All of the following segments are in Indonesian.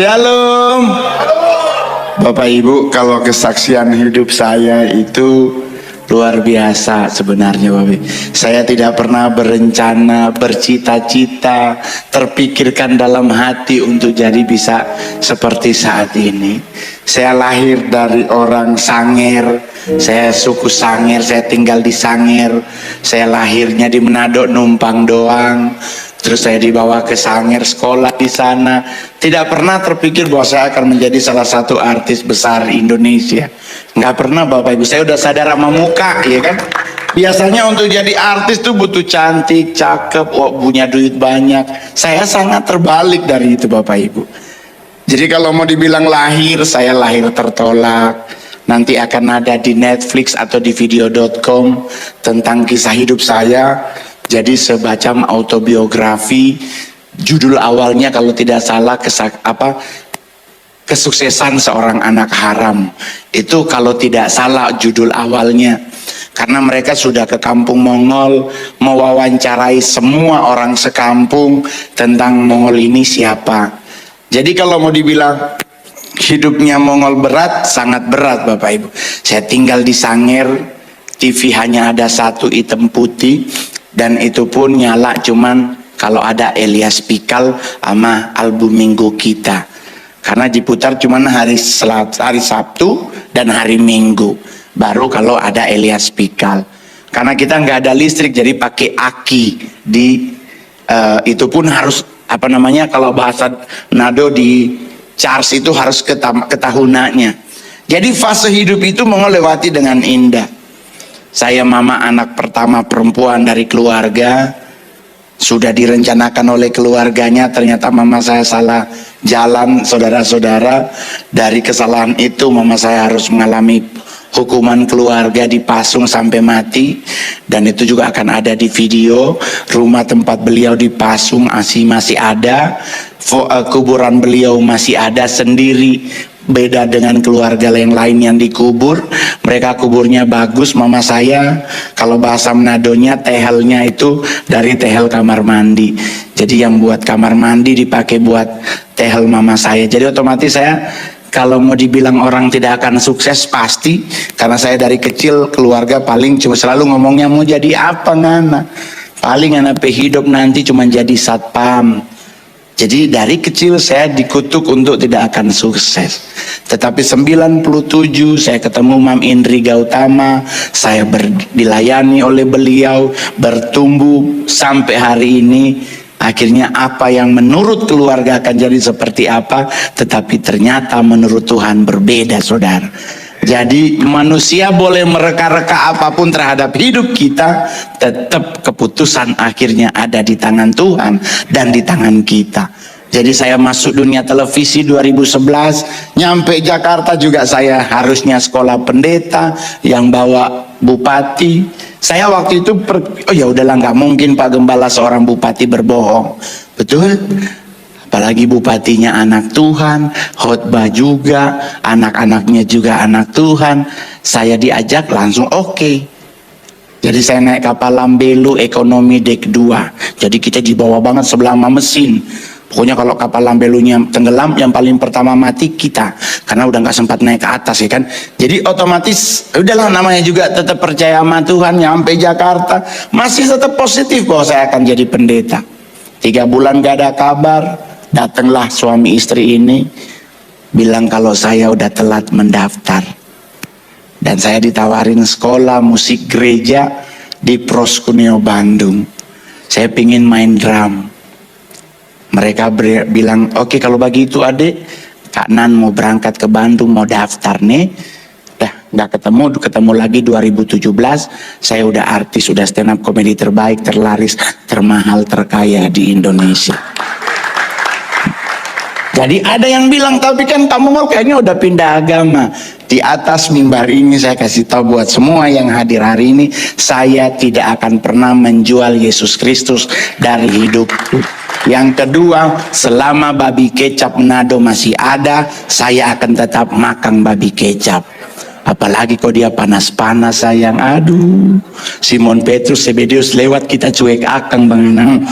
Shalom. Bapak Ibu, kalau kesaksian hidup saya itu luar biasa sebenarnya Bapak. Saya tidak pernah berencana, bercita-cita, terpikirkan dalam hati untuk jadi bisa seperti saat ini. Saya lahir dari orang Sanger, saya suku Sanger, saya tinggal di Sanger. Saya lahirnya di Manado, numpang doang. Terus saya dibawa ke Sanger, sekolah di sana. Tidak pernah terpikir bahwa saya akan menjadi salah satu artis besar Indonesia. Nggak pernah Bapak Ibu. Saya udah sadar sama muka, ya kan? Biasanya untuk jadi artis tuh butuh cantik, cakep, punya duit banyak. Saya sangat terbalik dari itu Bapak Ibu. Jadi kalau mau dibilang lahir, saya lahir tertolak. Nanti akan ada di Netflix atau di video.com tentang kisah hidup saya. Jadi semacam autobiografi. Judul awalnya kalau tidak salah kesuksesan seorang anak haram. Itu kalau tidak salah judul awalnya. Karena mereka sudah ke kampung Mongol, mewawancarai semua orang sekampung tentang Mongol ini siapa. Jadi kalau mau dibilang hidupnya Mongol berat, sangat berat Bapak Ibu. Saya tinggal di Sanger, TV hanya ada satu hitam putih. Dan itu pun nyala cuman kalau ada Elias Pikal sama album Minggu Kita. Karena diputar cuman hari Sabtu dan hari Minggu. Baru kalau ada Elias Pikal. Karena kita nggak ada listrik jadi pakai aki itu pun harus kalau bahasa Nado di charge itu harus ke tahunannya. Jadi fase hidup itu melewati dengan indah. Saya mama anak pertama perempuan dari keluarga. Sudah direncanakan oleh keluarganya, ternyata mama saya salah jalan saudara-saudara. Dari kesalahan itu mama saya harus mengalami hukuman keluarga, dipasung sampai mati. Dan itu juga akan ada di video. Rumah tempat beliau dipasung masih ada. Kuburan beliau masih ada sendiri. Beda dengan keluarga yang lain yang dikubur. Mereka kuburnya bagus. Mama saya kalau bahasa Manadonya tehelnya itu dari tehel kamar mandi. Jadi yang buat kamar mandi dipakai buat tehel mama saya. Jadi otomatis saya kalau mau dibilang orang tidak akan sukses pasti. Karena saya dari kecil keluarga paling cuma selalu ngomongnya mau jadi apa ngana. Paling anak hidup nanti cuma jadi satpam. Jadi dari kecil saya dikutuk untuk tidak akan sukses. Tetapi 97 saya ketemu Mam Indri Gautama. Saya dilayani oleh beliau, bertumbuh sampai hari ini. Akhirnya apa yang menurut keluarga akan jadi seperti apa, tetapi ternyata menurut Tuhan berbeda saudara. Jadi manusia boleh mereka-reka apapun terhadap hidup kita, tetap keputusan akhirnya ada di tangan Tuhan dan di tangan kita. Jadi saya masuk dunia televisi 2011, nyampe Jakarta juga saya harusnya sekolah pendeta yang bawa bupati. Saya waktu itu ya udahlah nggak mungkin Pak Gembala seorang bupati berbohong, betul? Apalagi bupatinya anak Tuhan, khotbah juga, anak-anaknya juga anak Tuhan. Saya diajak langsung oke. Jadi saya naik kapal Lambelu ekonomi dek 2. Jadi kita di bawah banget sebelah sama mesin. Pokoknya kalau kapal Lambelunya tenggelam, yang paling pertama mati kita. Karena udah nggak sempat naik ke atas ya kan. Jadi otomatis udahlah namanya juga tetap percaya sama Tuhan. Nyampe Jakarta masih tetap positif bahwa saya akan jadi pendeta. 3 bulan gak ada kabar. Datanglah suami istri ini bilang kalau saya udah telat mendaftar. Dan saya ditawarin sekolah musik gereja di Proskuneo Bandung. Saya pingin main drum. Mereka bilang oke, kalau begitu adik, Kak Nan mau berangkat ke Bandung, mau daftar nih. Nggak ketemu lagi 2017. Saya udah artis, udah stand up komedi terbaik, terlaris, termahal, terkaya di Indonesia. Jadi ada yang bilang, tapi kan kamu mau kayaknya udah pindah agama. Di atas mimbar ini saya kasih tahu buat semua yang hadir hari ini, saya tidak akan pernah menjual Yesus Kristus dari hidupku. Yang kedua, selama babi kecap Nado masih ada, saya akan tetap makan babi kecap. Apalagi kalau dia panas-panas sayang, aduh. Simon Petrus Zebedeus lewat kita cuek akang bang.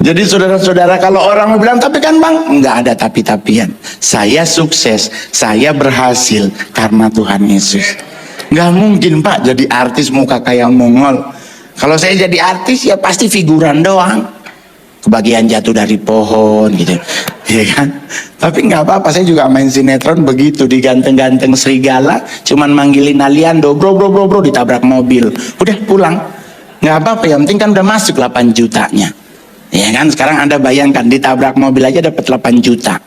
Jadi saudara-saudara, kalau orang mau bilang, tapi kan bang, nggak ada tapi-tapian. Saya sukses, saya berhasil karena Tuhan Yesus. Nggak mungkin pak jadi artis muka kayak Mongol. Kalau saya jadi artis ya pasti figuran doang, kebagian jatuh dari pohon gitu, ya kan. Tapi nggak apa-apa, saya juga main sinetron begitu, diganteng-ganteng serigala, cuman manggilin Aliando, bro, ditabrak mobil, udah pulang. Nggak apa-apa, yang penting kan udah masuk 8 jutanya. Ya kan, sekarang Anda bayangkan ditabrak mobil aja dapat 8 juta.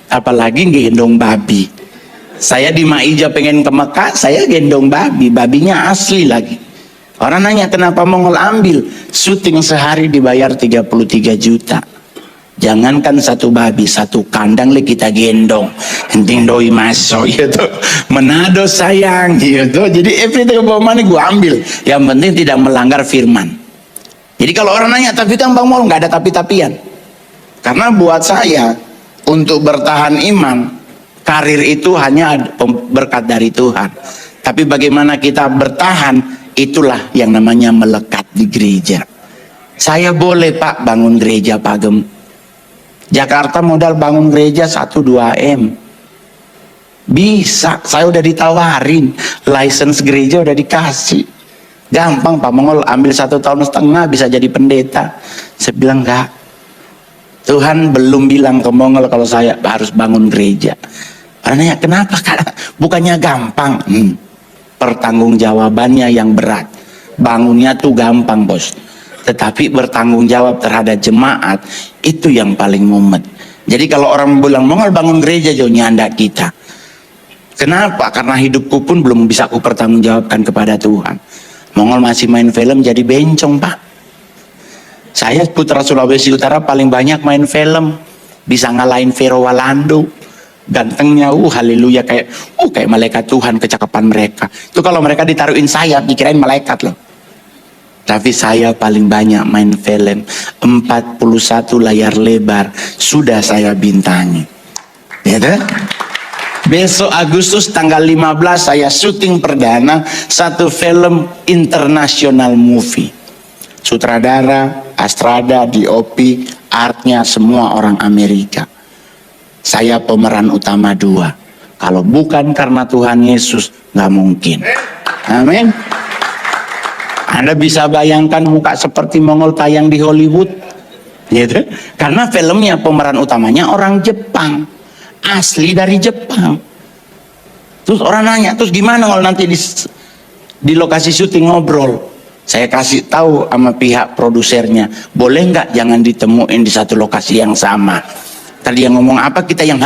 Apalagi gendong babi. Saya di Maija pengen ke Mekah, saya gendong babi, babinya asli lagi. Orang nanya kenapa Mongol ambil, syuting sehari dibayar 33 juta. Jangankan satu babi, satu kandang kita gendong. Henting doi masuk gitu. Manado sayang gitu. Jadi everything about money gue ambil. Yang penting tidak melanggar firman. Jadi kalau orang nanya, tapi kan Bang Mol nggak ada tapi-tapian. Karena buat saya, untuk bertahan iman, karir itu hanya berkat dari Tuhan. Tapi bagaimana kita bertahan, itulah yang namanya melekat di gereja. Saya boleh pak bangun gereja Pagem. Jakarta modal bangun gereja 1-2 M. Bisa, saya udah ditawarin, license gereja udah dikasih. Gampang Pak Mongol, ambil 1,5 tahun bisa jadi pendeta. Saya bilang enggak. Tuhan belum bilang ke Mongol kalau saya harus bangun gereja. Orang nanya kenapa kak? Bukannya gampang. Pertanggungjawabannya yang berat. Bangunnya tuh gampang bos. Tetapi bertanggung jawab terhadap jemaat itu yang paling mumet. Jadi kalau orang bilang Mongol bangun gereja jauh nyanda kita. Kenapa? Karena hidupku pun belum bisa aku pertanggungjawabkan kepada Tuhan. Mongol masih main film jadi bencong pak. Saya putra Sulawesi Utara paling banyak main film, bisa ngalahin Vero Walando, gantengnya, haleluya, kayak malaikat Tuhan kecakapan mereka. Itu kalau mereka ditaruhin sayap dikirain malaikat loh. Tapi saya paling banyak main film, 41 layar lebar sudah saya bintangi. Ya kan? Besok Agustus tanggal 15 saya syuting perdana satu film international movie. Sutradara, Astrada, DOP, artnya semua orang Amerika. Saya pemeran utama 2. Kalau bukan karena Tuhan Yesus, nggak mungkin. Amin. Anda bisa bayangkan muka seperti Mongol tayang di Hollywood, gitu? Karena filmnya pemeran utamanya orang Jepang. Asli dari Jepang. Terus orang nanya, terus gimana kalau nanti di lokasi syuting ngobrol? Saya kasih tahu sama pihak produsernya, boleh nggak jangan ditemuin di satu lokasi yang sama. Tadi yang ngomong apa kita yang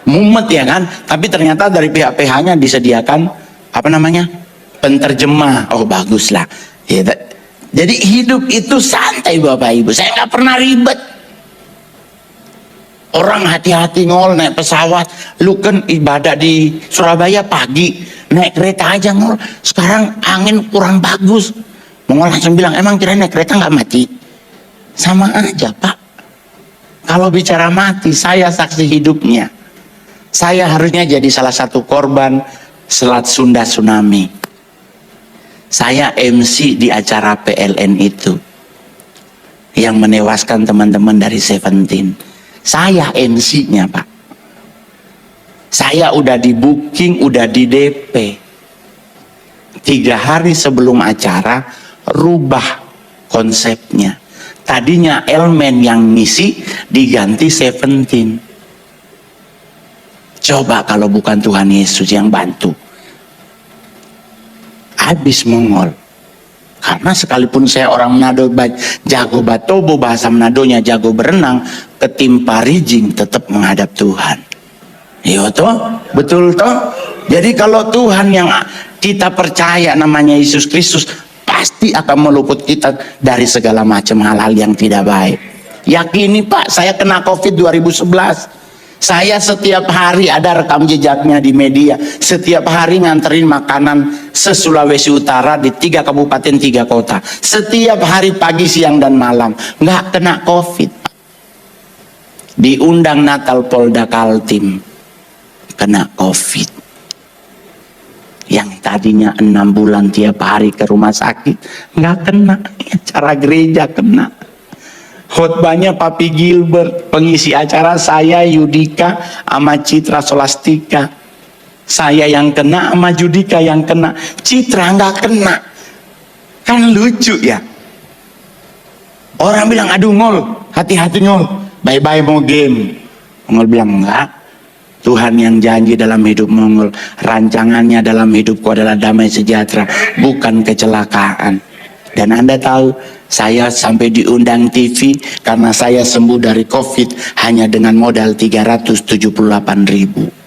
mumet ya kan? Tapi ternyata dari pihak PH-nya disediakan apa namanya? Penterjemah. Oh bagus lah. Ya, jadi hidup itu santai Bapak Ibu. Saya nggak pernah ribet. Orang hati-hati ngol naik pesawat. Lu kan ibadah di Surabaya pagi, naik kereta aja ngol. Sekarang angin kurang bagus. Mongol langsung bilang, emang kira naik kereta nggak mati? Sama aja pak. Kalau bicara mati, saya saksi hidupnya. Saya harusnya jadi salah satu korban Selat Sunda tsunami. Saya MC di acara PLN itu, yang menewaskan teman-teman dari Seventeen. Saya MC-nya pak. Saya udah di booking, udah di DP. 3 hari sebelum acara rubah konsepnya. Tadinya Elmen yang ngisi diganti Seventeen. Coba kalau bukan Tuhan Yesus yang bantu, habis Mongol. Karena sekalipun saya orang Manado, jago batobo, bahasa Manadonya jago berenang, ketimpa rijing tetap menghadap Tuhan. Iya toh, betul toh. Jadi kalau Tuhan yang kita percaya namanya Yesus Kristus, pasti akan meluput kita dari segala macam hal-hal yang tidak baik. Yakini pak, saya kena COVID 2011. Saya setiap hari ada rekam jejaknya di media. Setiap hari nganterin makanan se-Sulawesi Utara di 3 kabupaten 3 kota. Setiap hari pagi, siang, dan malam. Nggak kena COVID. Diundang Natal Polda Kaltim. Kena COVID. Yang tadinya 6 bulan tiap hari ke rumah sakit. Nggak kena. Acara gereja kena. khotbahnya Papi Gilbert, pengisi acara saya Yudika sama Citra Solastika. Saya yang kena sama Judika yang kena, Citra nggak kena. Kan lucu ya. Orang bilang, aduh Ngol, hati-hati Ngol, bye-bye mau game. Ngol bilang, enggak. Tuhan yang janji dalam hidup Mongol, rancangannya dalam hidupku adalah damai sejahtera, bukan kecelakaan. Dan Anda tahu, saya sampai diundang TV karena saya sembuh dari COVID hanya dengan modal 378.000.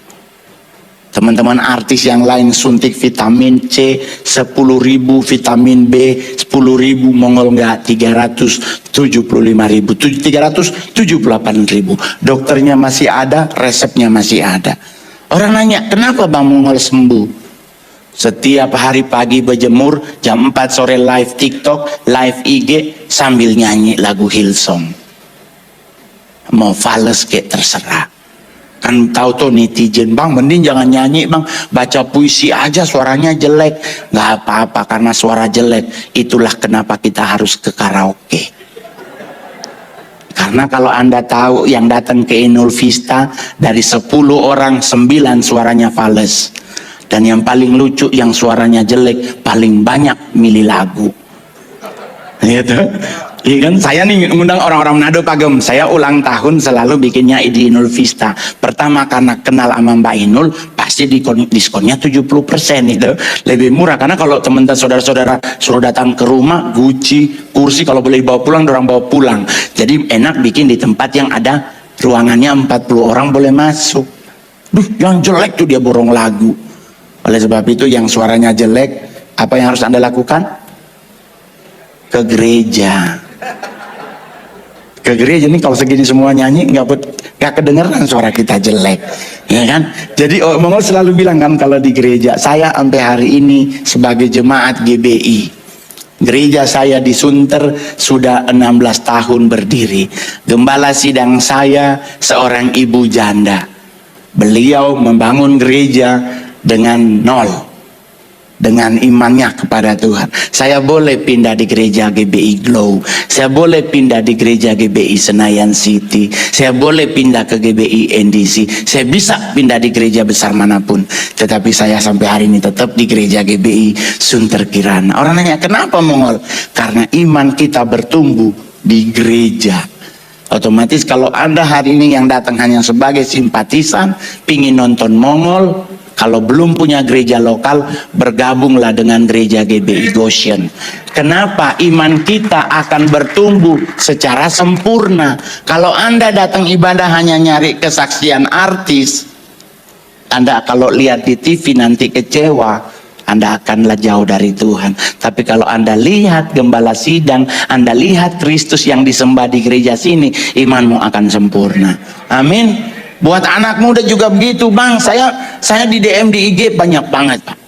Teman-teman artis yang lain suntik vitamin C 10.000, vitamin B 10.000, Mongol enggak, 375.000, 378.000. Dokternya masih ada, resepnya masih ada. Orang nanya, kenapa Bang Mongol sembuh? Setiap hari pagi berjemur, jam 4 sore live TikTok, live IG sambil nyanyi lagu Hillsong. Mau fales kayak terserah. Kan tahu tuh netizen, Bang mending jangan nyanyi Bang, baca puisi aja suaranya jelek. Nggak apa-apa karena suara jelek, itulah kenapa kita harus ke karaoke. Karena kalau Anda tahu yang datang ke Inul Vista dari 10 orang 9 suaranya fales. Dan yang paling lucu yang suaranya jelek paling banyak milih lagu. Gitu. Iya kan, saya nih ngundang orang-orang Manado Pagem. Saya ulang tahun selalu bikinnya di Inul Vista. Pertama karena kenal sama Mbak Inul, pasti diskonnya 70% itu. Lebih murah karena kalau teman-teman saudara-saudara suruh datang ke rumah, Gucci, kursi kalau boleh bawa pulang, orang bawa pulang. Jadi enak bikin di tempat yang ada ruangannya 40 orang boleh masuk. Duh, yang jelek tuh dia borong lagu. Oleh sebab itu yang suaranya jelek, apa yang harus Anda lakukan? Ke gereja. Ke gereja nih kalau segini semua nyanyi nggak kedengeran suara kita jelek, ya kan? Jadi Mongol selalu bilang kan kalau di gereja, saya sampai hari ini sebagai jemaat GBI, gereja saya di Sunter sudah 16 tahun berdiri. Gembala sidang saya seorang ibu janda. Beliau membangun gereja dengan nol, dengan imannya kepada Tuhan. Saya boleh pindah di gereja GBI Glow, saya boleh pindah di gereja GBI Senayan City, saya boleh pindah ke GBI NDC, saya bisa pindah di gereja besar manapun, tetapi saya sampai hari ini tetap di gereja GBI Sunter Kirana. Orang nanya, kenapa Mongol? Karena iman kita bertumbuh di gereja. Otomatis kalau Anda hari ini yang datang hanya sebagai simpatisan, pingin nonton Mongol, kalau belum punya gereja lokal, bergabunglah dengan gereja GBI Goshen. Kenapa? Iman kita akan bertumbuh secara sempurna. Kalau Anda datang ibadah hanya nyari kesaksian artis, Anda kalau lihat di TV nanti kecewa, Anda akanlah jauh dari Tuhan. Tapi kalau Anda lihat gembala sidang, Anda lihat Kristus yang disembah di gereja sini, imanmu akan sempurna. Amin. Buat anak muda juga begitu, Bang. Saya di DM di IG banyak banget, Pak.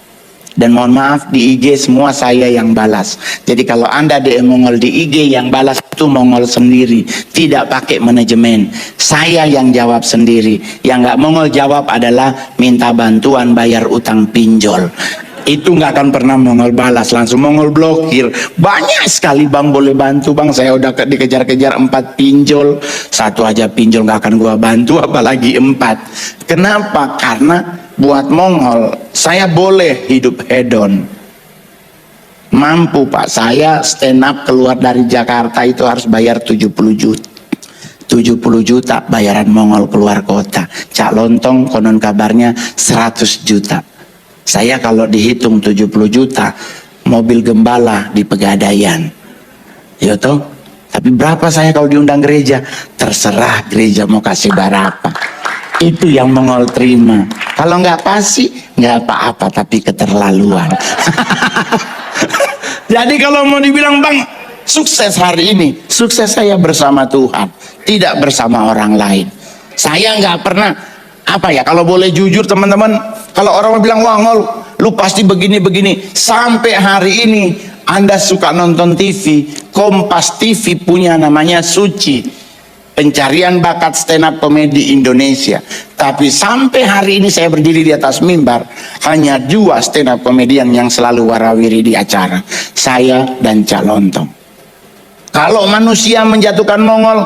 Dan mohon maaf, di IG semua saya yang balas. Jadi kalau Anda DM Mongol di IG, yang balas itu Mongol sendiri, tidak pakai manajemen. Saya yang jawab sendiri. Yang nggak Mongol jawab adalah minta bantuan bayar utang pinjol. Itu nggak akan pernah Mongol balas, langsung Mongol blokir. Banyak sekali, Bang boleh bantu Bang, saya udah dikejar-kejar 4 pinjol, 1 aja pinjol nggak akan gua bantu, apalagi 4. Kenapa? Karena buat Mongol saya boleh hidup hedon, mampu Pak. Saya stand up keluar dari Jakarta itu harus bayar 70 juta. 70 juta bayaran Mongol keluar kota. Cak Lontong konon kabarnya 100 juta. Saya kalau dihitung 70 juta, mobil gembala di Pegadaian. Ya toh? Tapi berapa saya kalau diundang gereja? Terserah gereja mau kasih berapa. Itu yang Mongol terima. Kalau nggak pasti, nggak apa-apa, tapi keterlaluan. Jadi kalau mau dibilang, Bang, sukses hari ini, sukses saya bersama Tuhan, tidak bersama orang lain. Saya nggak pernah, kalau boleh jujur teman-teman, kalau orang bilang, wah Ngol, lu pasti begini-begini, sampai hari ini Anda suka nonton TV, Kompas TV punya namanya Suci, pencarian bakat stand up komedi Indonesia. Tapi sampai hari ini saya berdiri di atas mimbar, hanya 2 stand up komedian yang selalu warawiri di acara, saya dan Cak Lontong. Kalau manusia menjatuhkan Mongol,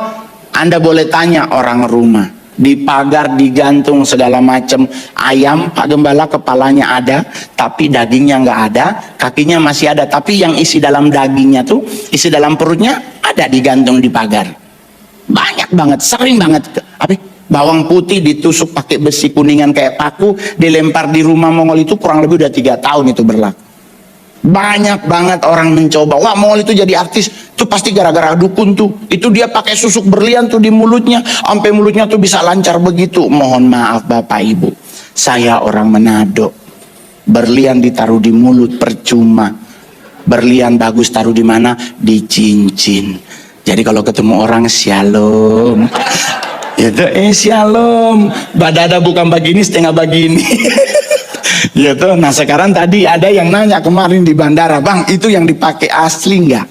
Anda boleh tanya orang rumah. Di pagar digantung segala macam ayam, Pak Gembala, kepalanya ada tapi dagingnya nggak ada, kakinya masih ada tapi yang isi dalam dagingnya tuh, isi dalam perutnya ada digantung di pagar. Banyak banget, sering banget. Bawang putih ditusuk pakai besi kuningan kayak paku, dilempar di rumah Mongol itu kurang lebih udah 3 tahun itu berlaku. Banyak banget orang mencoba, wah Mongol itu jadi artis, itu pasti gara-gara dukun tuh. Itu dia pakai susuk berlian tuh di mulutnya, sampai mulutnya tuh bisa lancar begitu. Mohon maaf Bapak Ibu, saya orang Manado. Berlian ditaruh di mulut percuma. Berlian bagus taruh di mana? Di cincin. Jadi kalau ketemu orang, shalom. Itu shalom. Badada bukan begini, setengah begini. Gitu. Nah sekarang tadi ada yang nanya kemarin di bandara, Bang itu yang dipakai asli nggak?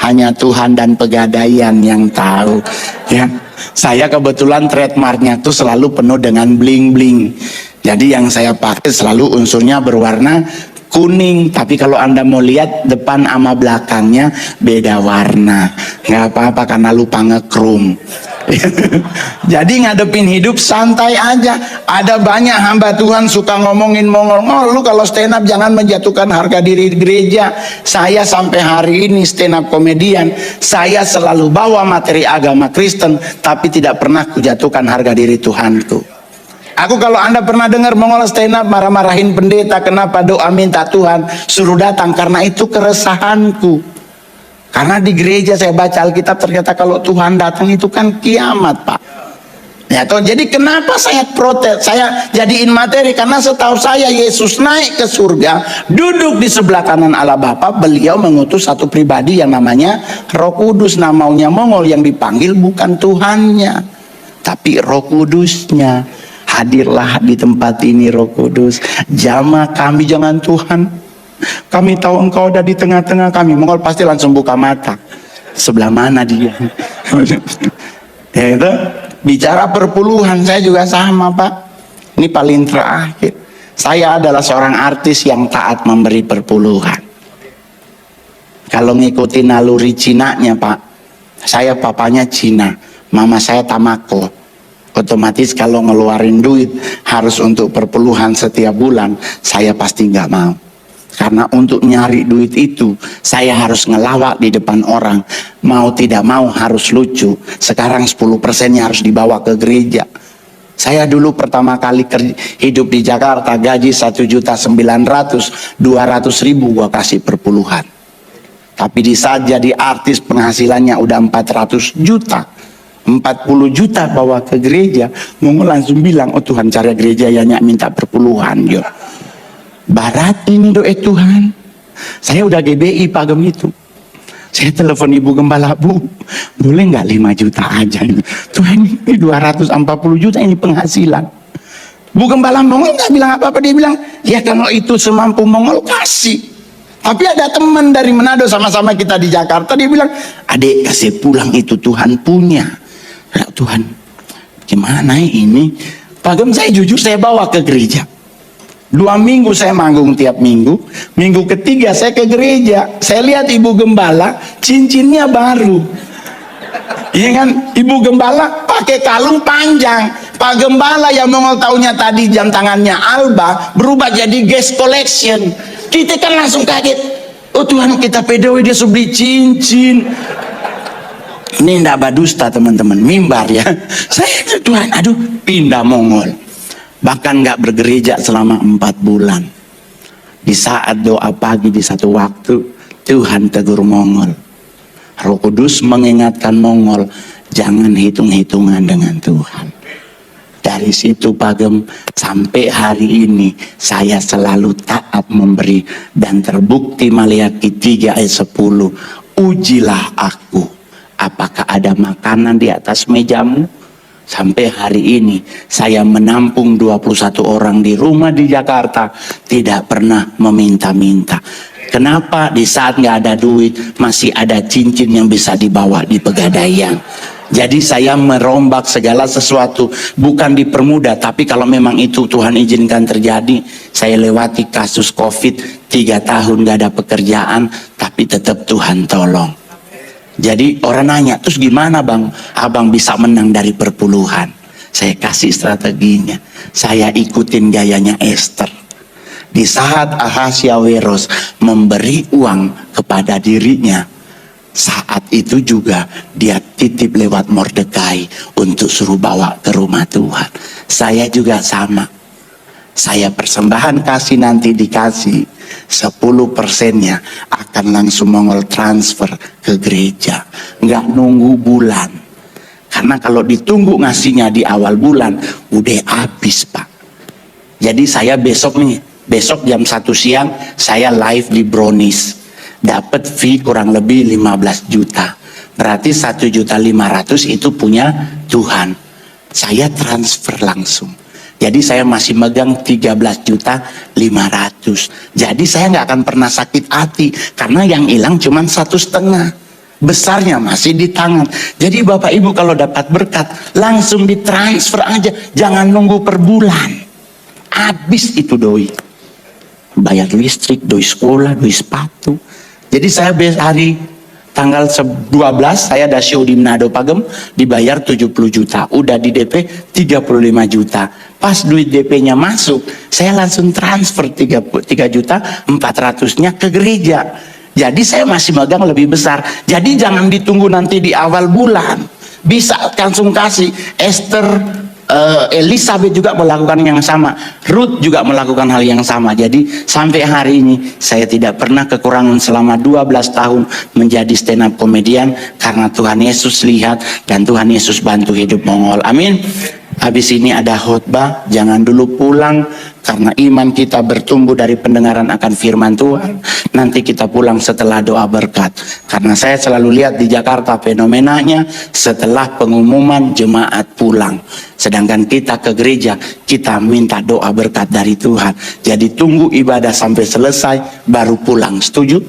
Hanya Tuhan dan Pegadaian yang tahu. Ya, saya kebetulan trademarknya tuh selalu penuh dengan bling bling. Jadi yang saya pakai selalu unsurnya berwarna kuning. Tapi kalau Anda mau lihat depan sama belakangnya beda warna. Nggak apa-apa karena lupa ngekrum. Jadi ngadepin hidup santai aja. Ada banyak hamba Tuhan suka ngomongin Mongol. Lu kalau stand up jangan menjatuhkan harga diri gereja. Saya sampai hari ini stand up komedian, saya selalu bawa materi agama Kristen, tapi tidak pernah kujatuhkan harga diri Tuhanku. Aku kalau Anda pernah dengar Mongol stand up marah-marahin pendeta, kenapa doa minta Tuhan suruh datang, karena itu keresahanku. Karena di gereja saya baca Alkitab, ternyata kalau Tuhan datang itu kan kiamat, Pak. Ya, toh, jadi kenapa saya protes? Saya jadiin materi karena setahu saya Yesus naik ke surga, duduk di sebelah kanan Allah Bapa, beliau mengutus satu pribadi yang namanya Roh Kudus. Nah, maunya Mongol yang dipanggil bukan Tuhannya, tapi Roh Kudusnya. Hadirlah di tempat ini Roh Kudus, jamah kami jangan Tuhan. Kami tahu engkau ada di tengah-tengah kami. Mongol pasti langsung buka mata. Sebelah mana dia? Ya itu. Bicara perpuluhan saya juga sama Pak. Ini paling terakhir. Saya adalah seorang artis yang taat memberi perpuluhan. Kalau ngikutin naluri Cinanya Pak, saya papanya Cina, mama saya Tamako. Otomatis kalau ngeluarin duit harus untuk perpuluhan setiap bulan, saya pasti nggak mau. Karena untuk nyari duit itu saya harus ngelawak di depan orang. Mau tidak mau harus lucu. Sekarang 10%-nya harus dibawa ke gereja. Saya dulu pertama kali hidup di Jakarta, gaji 1.900.000, 200.000 gua kasih perpuluhan. Tapi di saat jadi artis penghasilannya udah 400 juta, 40 juta bawa ke gereja, mau langsung bilang, oh Tuhan cara gereja ya minta perpuluhan yo. Barat ini doa Tuhan. Saya udah GBI pagem itu. Saya telepon Ibu Gembala, Bu, boleh nggak 5 juta aja ini? Tuhan ini 240 juta ini penghasilan. Bu Gembala Mongol nggak bilang apa-apa, dia bilang, ya kalau itu semampu Mongol kasih. Tapi ada teman dari Manado sama-sama kita di Jakarta, dia bilang, adik kasih pulang itu Tuhan punya. Ya, Tuhan, gimana ini? Pagem saya jujur saya bawa ke gereja. 2 minggu saya manggung tiap minggu. Minggu ketiga saya ke gereja. Saya lihat Ibu Gembala cincinnya baru. Iya kan? Ibu Gembala pakai kalung panjang. Pak Gembala yang Mongol taunya tadi jam tangannya Alba berubah jadi guest collection. Kita kan langsung kaget. Oh Tuhan, kita PDW dia beli cincin. Ini ndak badusta teman-teman, mimbar ya. Saya Tuhan, aduh pindah Mongol. Bahkan nggak bergereja selama 4 bulan. Di saat doa pagi di satu waktu, Tuhan tegur Mongol. Roh Kudus mengingatkan Mongol, jangan hitung-hitungan dengan Tuhan. Dari situ pagem sampai hari ini saya selalu taat memberi, dan terbukti Maleakhi 3 ayat 10, ujilah aku apakah ada makanan di atas mejamu. Sampai hari ini saya menampung 21 orang di rumah di Jakarta, tidak pernah meminta-minta. Kenapa? Di saat nggak ada duit masih ada cincin yang bisa dibawa di Pegadaian. Jadi saya merombak segala sesuatu, bukan dipermudah, tapi kalau memang itu Tuhan izinkan terjadi. Saya lewati kasus COVID 3 tahun nggak ada pekerjaan, tapi tetap Tuhan tolong. Jadi orang nanya, terus gimana bang, abang bisa menang dari perpuluhan? Saya kasih strateginya. Saya ikutin gayanya Esther. Di saat Ahasyaweros memberi uang kepada dirinya, saat itu juga dia titip lewat Mordekai untuk suruh bawa ke rumah Tuhan. Saya juga sama. Saya persembahan kasih nanti dikasih 10%-nya akan langsung mongol transfer ke gereja. Nggak nunggu bulan. Karena kalau ditunggu ngasihnya di awal bulan, udah habis Pak. Jadi saya besok jam 1 siang, saya live di Brownies. Dapat fee kurang lebih 15 juta. Berarti 1.500.000 itu punya Tuhan. Saya transfer langsung. Jadi saya masih megang 13.500.000. Jadi saya nggak akan pernah sakit hati. Karena yang hilang cuma 1,5. Besarnya masih di tangan. Jadi Bapak Ibu kalau dapat berkat, langsung ditransfer aja. Jangan nunggu per bulan. Habis itu doi. Bayar listrik, doi sekolah, doi sepatu. Jadi saya hari tanggal 12 saya ada show di Manado Pagem, dibayar 70 juta. Udah di DP 35 juta. Pas duit DP-nya masuk, saya langsung transfer 3.400.000-nya ke gereja. Jadi saya masih megang lebih besar. Jadi jangan ditunggu nanti di awal bulan. Bisa langsung kasih. Esther, Elizabeth juga melakukan yang sama. Ruth juga melakukan hal yang sama. Jadi sampai hari ini saya tidak pernah kekurangan selama 12 tahun menjadi stand up komedian. Karena Tuhan Yesus lihat dan Tuhan Yesus bantu hidup Mongol. Amin. Habis ini ada khotbah, jangan dulu pulang karena iman kita bertumbuh dari pendengaran akan firman Tuhan. Nanti kita pulang setelah doa berkat. Karena saya selalu lihat di Jakarta fenomenanya setelah pengumuman jemaat pulang. Sedangkan kita ke gereja, kita minta doa berkat dari Tuhan. Jadi tunggu ibadah sampai selesai baru pulang. Setuju?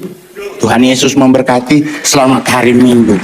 Tuhan Yesus memberkati. Selamat hari Minggu.